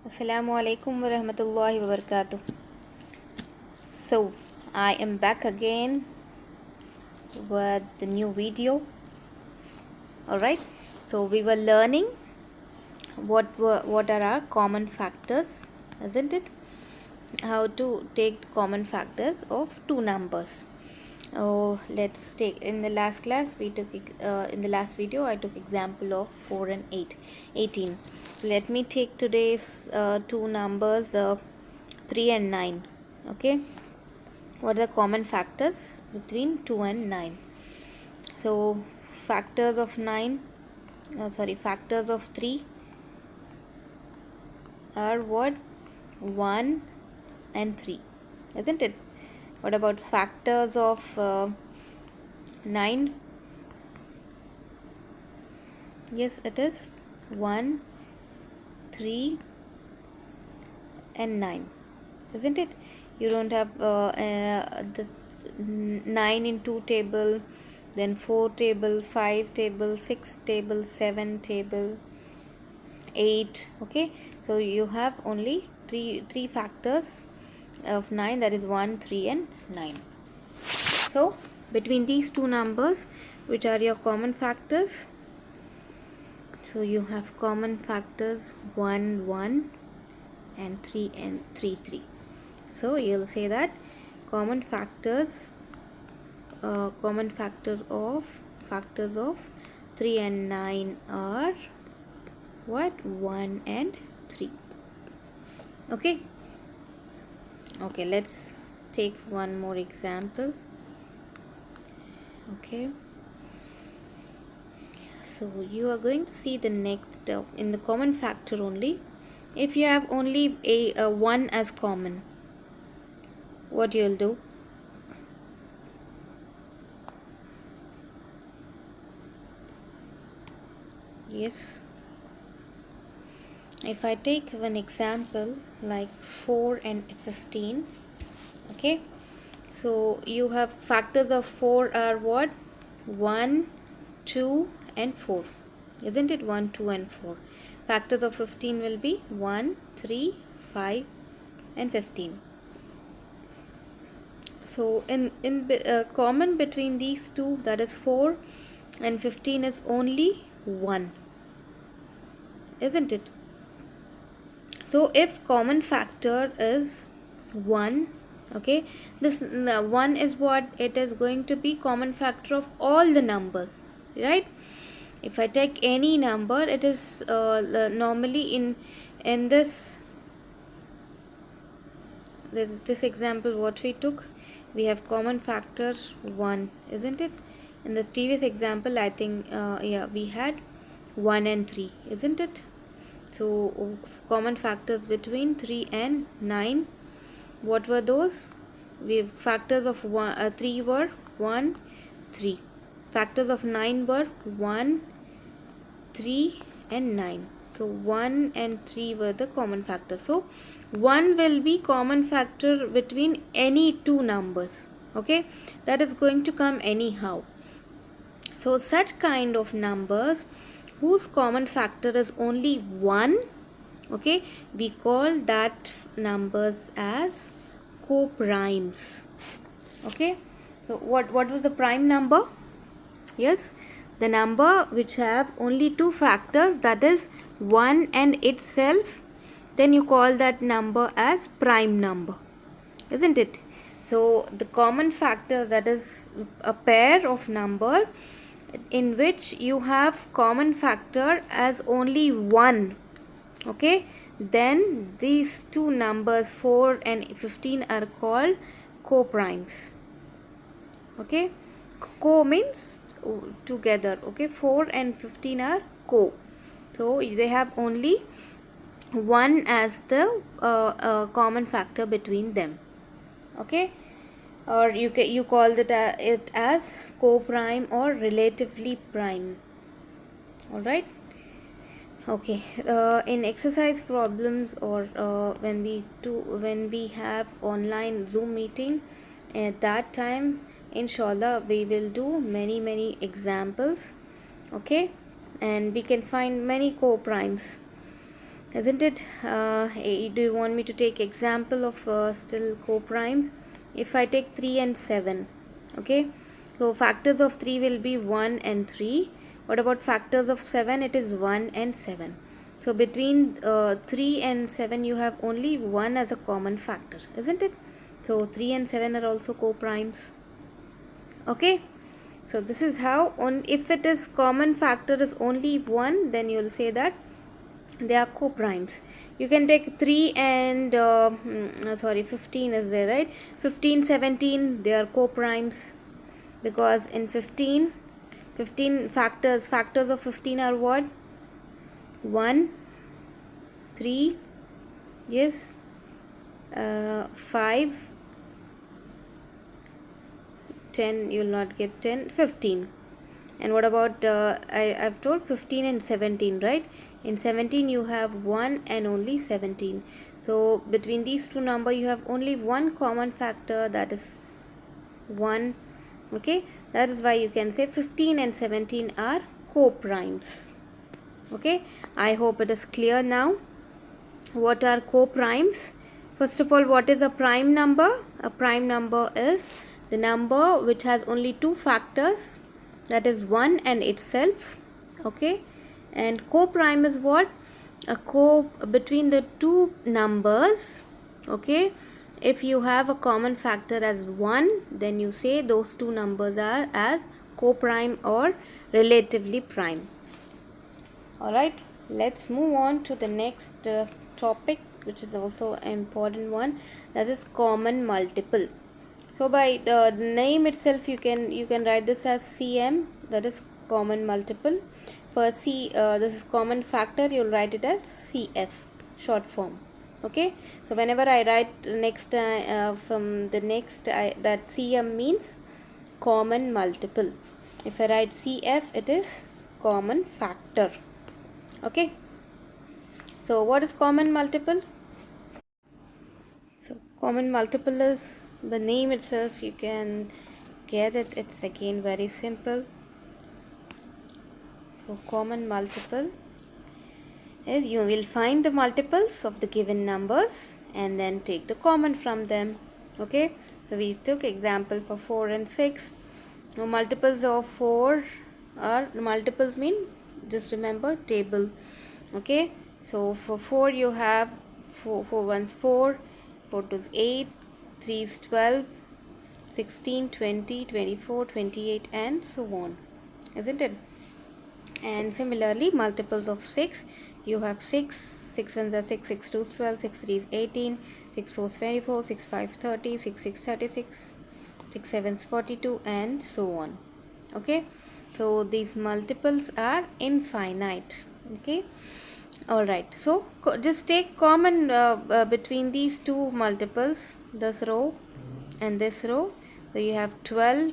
Assalamu alaikum wa rahmatullahi wa barakatuh. So, I am back again with the new video. Alright, so we were learning what are our common factors, isn't it? How to take common factors of two numbers. Oh, let's take in the last class we took in the last video I took example of 4 and 18. Let me take today's two numbers 3 and 9. Okay, what are the common factors between 2 and 9? So factors of 3 are what? 1 and 3, isn't it? What about factors of 9? Yes, it is 1, 3 and 9, isn't it? You don't have the 9 in 2 table, then 4 table, 5 table, 6 table, 7 table, 8. Okay, so you have only three factors of 9, that is 1, 3 and 9. So between these two numbers, which are your common factors? So you have common factors 1, 1 and 3 and 3, 3. So you'll say that common factors factors of 3 and 9 are what? 1 and 3. Okay, let's take one more example. Okay, so you are going to see the next in the common factor only. If you have only a 1 as common, what you'll do? Yes, if I take one example like 4 and 15. Okay, so you have factors of 4 are what? 1, 2 and 4, isn't it? 1, 2 and 4. Factors of 15 will be 1, 3, 5 and 15. So in common between these two, that is 4 and 15, is only 1, isn't it? So if common factor is 1, okay, this 1 is what? It is going to be common factor of all the numbers, right? If I take any number, it is normally in this example what we took, we have common factor 1, isn't it? In the previous example, I think we had 1 and 3, isn't it? So common factors between 3 and 9, what were those? Factors of 3 were 1, 3. Factors of 9 were 1, 3 and 9. So 1 and 3 were the common factors. So 1 will be common factor between any two numbers. Okay, that is going to come anyhow. So such kind of numbers whose common factor is only 1, okay, we call that numbers as co-primes. Okay, so what was the prime number? Yes, the number which have only two factors, that is 1 and itself, then you call that number as prime number, isn't it? So the common factor, that is a pair of number in which you have common factor as only 1, okay, then these two numbers 4 and 15 are called co-primes. Okay, co means together. Okay, 4 and 15 are co, so they have only 1 as the common factor between them. Okay, or you call it as co-prime or relatively prime. All right. Okay, in exercise problems or when we have online Zoom meeting, at that time inshallah we will do many examples. Okay, and we can find many co-primes. isn't it? Do you want me to take example of still co-primes? If I take 3 and 7, okay, so factors of 3 will be 1 and 3. What about factors of 7? It is 1 and 7. So between 3 and 7 you have only 1 as a common factor, isn't it? So 3 and 7 are also co-primes. Okay, so this is how, if it is common factor is only 1, then you will say that they are co-primes. You can take 3 and 15 is there, right? 15, 17, they are co-primes, because in 15 factors of 15 are what? 1, 3, yes, 5, 10, you will not get 10, 15. And what about I've told 15 and 17, right? In 17 you have 1 and only 17. So between these two number you have only one common factor, that is 1. Okay, that is why you can say 15 and 17 are co-primes. Okay, I hope it is clear now. What are co-primes? First of all, what is a prime number? A prime number is the number which has only two factors, that is 1 and itself. Okay, and co-prime is what? A between the two numbers. Okay, if you have a common factor as 1, then you say those two numbers are as co-prime or relatively prime. Alright, let's move on to the next topic, which is also an important one, that is common multiple. So by the name itself you can write this as CM, that is common multiple. For this is common factor, you'll write it as CF, short form. Okay, so whenever I write next from the next, that CM means common multiple. If I write CF, it is common factor. Okay, so what is common multiple? So common multiple is the name itself, you can get it. It's again very simple. So common multiple is you will find the multiples of the given numbers and then take the common from them. Okay, so we took example for 4 and 6. Now multiples of 4 are, multiples mean, just remember, table. Okay, so for 4 you have 4 ones 4, 4 twos 8, 3 is 12, 16, 20, 24, 28 and so on, isn't it? And similarly multiples of 6, you have 6, 6 ones are 6, 6 twos 12, 6 3 is 18, 6 4 is 24, 6 5 is 30, 6 6 36, 6 7 is 42 and so on. Okay, so these multiples are infinite. Okay, all right, so just take common between these two multiples, this row and this row. So you have 12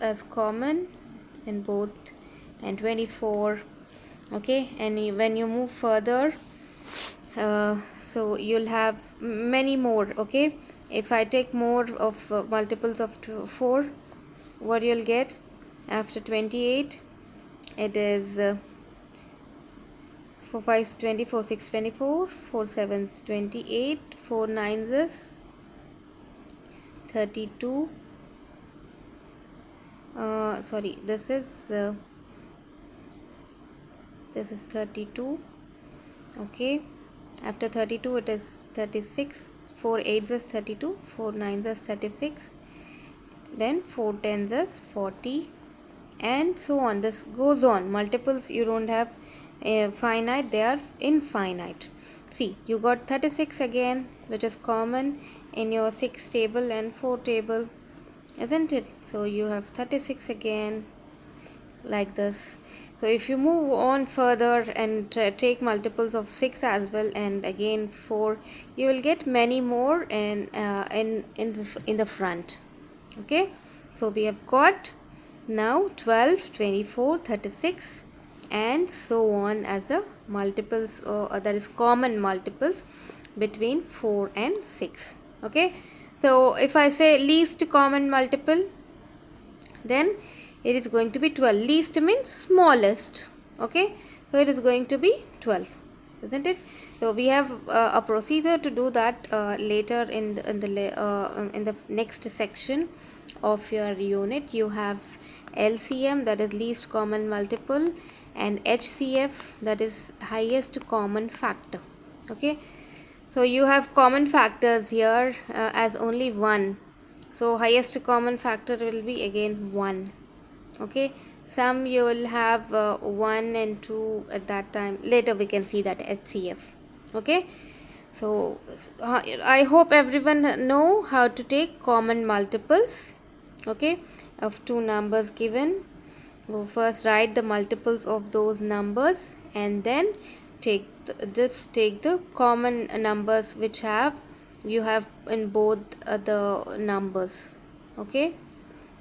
as common in both and 24. Okay, and when you move further, so you'll have many more. Okay, if I take more of multiples of 4, what you'll get after 28, it is 4 5 is 24, 6 24, 4 7 is 28, 4 9 is 32. Sorry, this is 32. Okay, after 32 it is 36. 4 8 is 32, 4 9 is 36, then 4 10 is 40 and so on. This goes on. Multiples you don't have finite, they are infinite. See, you got 36 again, which is common in your 6 table and 4 table, isn't it? So you have 36 again, like this. So if you move on further and take multiples of 6 as well and again 4, you will get many more in the front. Okay, so we have got now 12, 24, 36 and so on as a multiples, that is common multiples between 4 and 6. Okay, so if I say least common multiple, then it is going to be 12. Least means smallest. Okay, so it is going to be 12, isn't it? So we have a procedure to do that later in the next section of your unit. You have LCM, that is least common multiple, and HCF, that is highest common factor. Okay, so you have common factors here as only one, so highest common factor will be again 1. Okay, some you will have 1 and 2 at that time. Later we can see that HCF. Okay, so I hope everyone know how to take common multiples, okay, of two numbers given. So first write the multiples of those numbers, and then just take the common numbers which you have in both the numbers. Okay,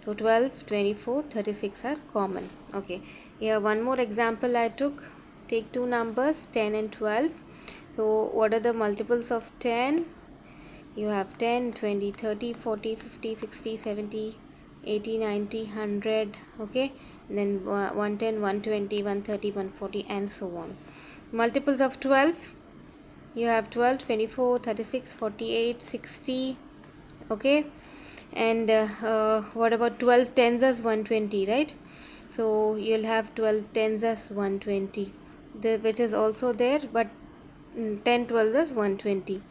so 12, 24, 36 are common. Okay, here one more example I took. Take two numbers 10 and 12. So what are the multiples of 10? You have 10, 20, 30, 40, 50, 60, 70, 80, 90, 100. Okay, and then 110, 120, 130, 140, and so on. Multiples of 12, you have 12, 24, 36, 48, 60. Okay, and what about 12 tens as 120, right? So you'll have 12 tens as 120, which is also there, but 10 12 is 120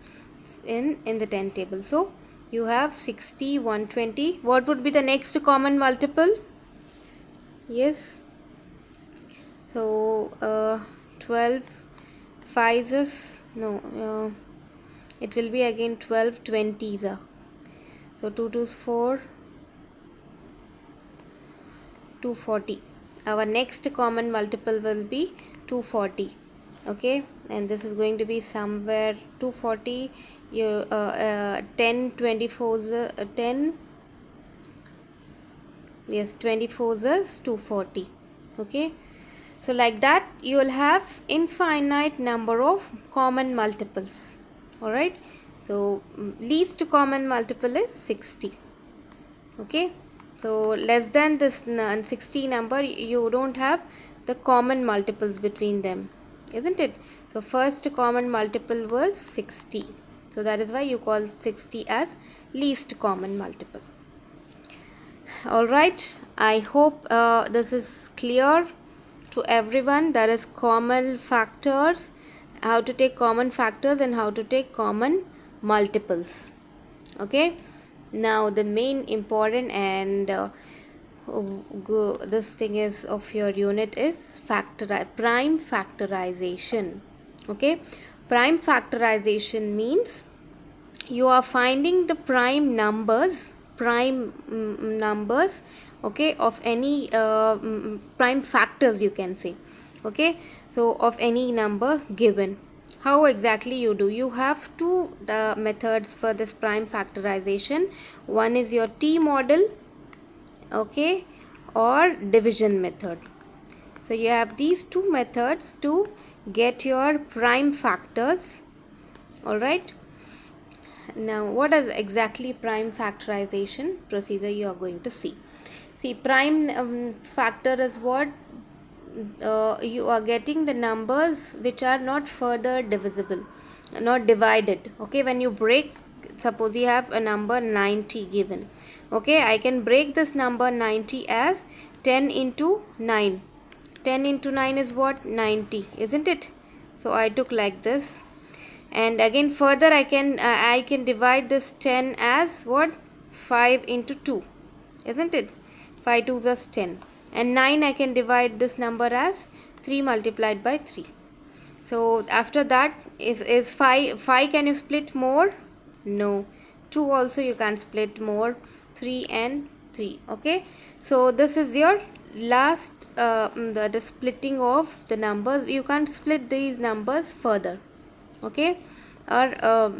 in the 10 table. So you have 60, 120. What would be the next common multiple? Yes, so 12 5s is no, it will be again 12 20s. So 2 2s 4, 240. Our next common multiple will be 240. Okay, and this is going to be somewhere 240. You 10 24s 10, yes, 24s is 240. Okay, so like that you will have infinite number of common multiples. All right, so least common multiple is 60. Okay, so less than this 60 number, you don't have the common multiples between them, isn't it? So first common multiple was 60, so that is why you call 60 as least common multiple. All right, I hope this is clear to everyone. There is common factors, how to take common factors and how to take common multiples. Okay, now the main important and this thing is of your unit is prime factorization. Okay, prime factorization means you are finding the prime numbers, okay, of any prime factors, you can say. Okay, so of any number given. How exactly you do? You have two methods for this prime factorization. One is your T model, okay, or division method. So you have these two methods to get your prime factors. All right, now what is exactly prime factorization procedure you are going to see? See, prime factor is what you are getting the numbers which are not further divisible, not divided. Okay, when you break, suppose you have a number 90 given. Okay, I can break this number 90 as 10 into 9. 10 into 9 is what? 90, isn't it? So I took like this, and again further I can divide this 10 as what? 5 into 2, isn't it? 5 2s is 10, and 9 I can divide this number as 3 multiplied by 3. So after that, if is 5 can you split more? No. 2 also you can't split more. 3 and 3. Okay, so this is your last the splitting of the numbers. You can't split these numbers further. Okay, or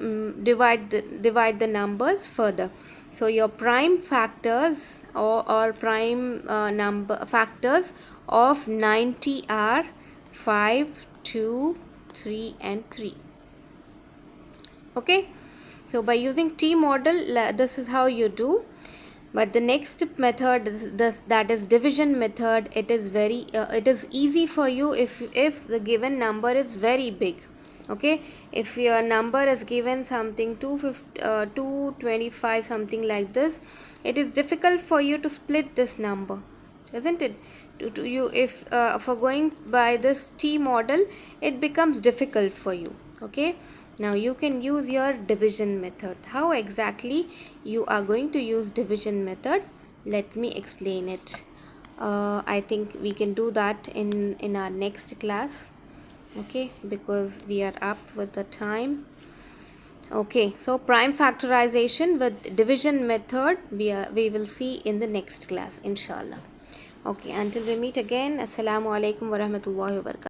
divide the numbers further. So your prime factors or prime number factors of 90 are 5, 2, 3 and 3. Okay, so by using T model, this is how you do. But the next method, that is division method, it is very it is easy for you if the given number is very big. Okay, if your number is given something 225 something like this, it is difficult for you to split this number, isn't it? To you, if for going by this T model, it becomes difficult for you. Okay, now you can use your division method. How exactly you are going to use division method? Let me explain it. I think we can do that in our next class. Okay, because we are up with the time. Okay, so prime factorization with division method we will see in the next class, inshallah. Okay, until we meet again, assalamu alaikum warahmatullahi wabarakatuh.